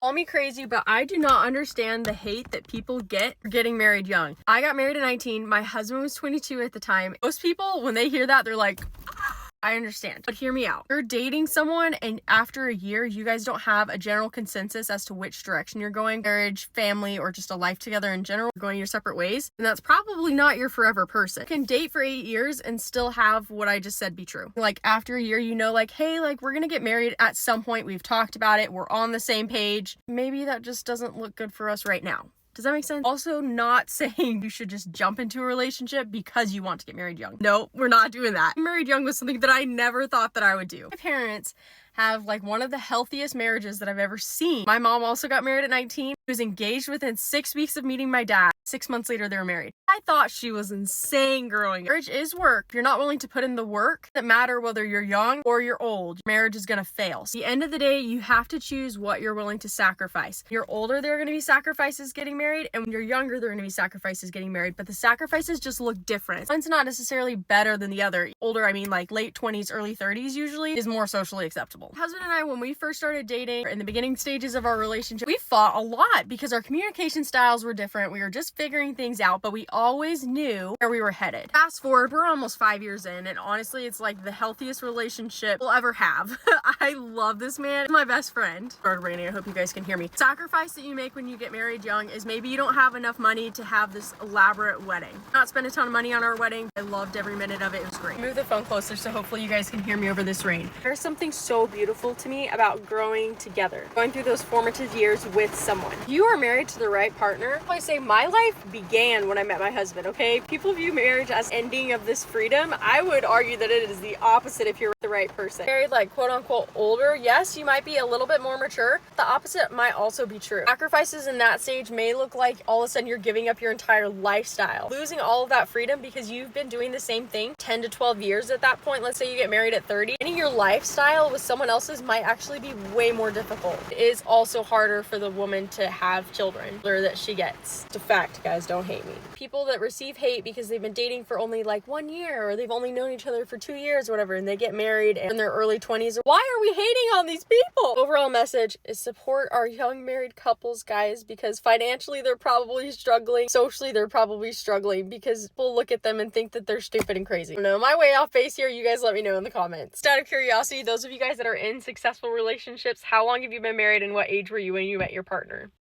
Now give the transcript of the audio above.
Call me crazy, but I do not understand the hate that people get for getting married young. I got married at 19. My husband was 22 at the time. Most people, when they hear that, they're like, I understand, but hear me out. You're dating someone and after a year, you guys don't have a general consensus as to which direction you're going, marriage, family, or just a life together in general, going your separate ways, and that's probably not your forever person. You can date for 8 years and still have what I just said be true. Like after a year, you know, like, hey, like we're gonna get married at some point. We've talked about it. We're on the same page. Maybe that just doesn't look good for us right now. Does that make sense? Also, not saying you should just jump into a relationship because you want to get married young. No, we're not doing that. Married young was something that I never thought that I would do. My parents have like one of the healthiest marriages that I've ever seen. My mom also got married at 19. She was engaged within 6 weeks of meeting my dad. 6 months later, they were married. I thought she was insane growing up. Marriage is work. If you're not willing to put in the work, it doesn't matter whether you're young or you're old. Marriage is gonna fail. So at the end of the day, you have to choose what you're willing to sacrifice. When you're older, there are gonna be sacrifices getting married, and when you're younger, there are gonna be sacrifices getting married, but the sacrifices just look different. One's not necessarily better than the other. Older, I mean like late 20s, early 30s usually, is more socially acceptable. My husband and I, when we first started dating, in the beginning stages of our relationship, we fought a lot because our communication styles were different. We were just figuring things out, but we always knew where we were headed. Fast forward, we're almost 5 years in, and honestly, it's like the healthiest relationship we'll ever have. I love this man. He's my best friend. Started raining. I hope you guys can hear me. Sacrifice that you make when you get married young is maybe you don't have enough money to have this elaborate wedding. Not spend a ton of money on our wedding. I loved every minute of it. It was great. Move the phone closer so hopefully you guys can hear me over this rain. There's something so beautiful to me about growing together, going through those formative years with someone. If you are married to the right partner, I say my life began when I met my husband, okay? People view marriage as ending of this freedom. I would argue that it is the opposite if you're with the right person. Married like quote unquote older, yes, you might be a little bit more mature. The opposite might also be true. Sacrifices in that stage may look like all of a sudden you're giving up your entire lifestyle, losing all of that freedom because you've been doing the same thing 10 to 12 years at that point. Let's say you get married at 30. Ending your lifestyle with someone else's might actually be way more difficult. It is also harder for the woman to have children or that she gets. It's a fact, guys, don't hate me. People that receive hate because they've been dating for only like 1 year or they've only known each other for 2 years or whatever, and they get married in their early 20s. Why are we hating on these people? Overall message is support our young married couples, guys, because financially they're probably struggling. Socially, they're probably struggling because people look at them and think that they're stupid and crazy. I don't know, am I way off base here? You guys let me know in the comments. Just out of curiosity, those of you guys that are in successful relationships, how long have you been married and what age were you when you met your partner?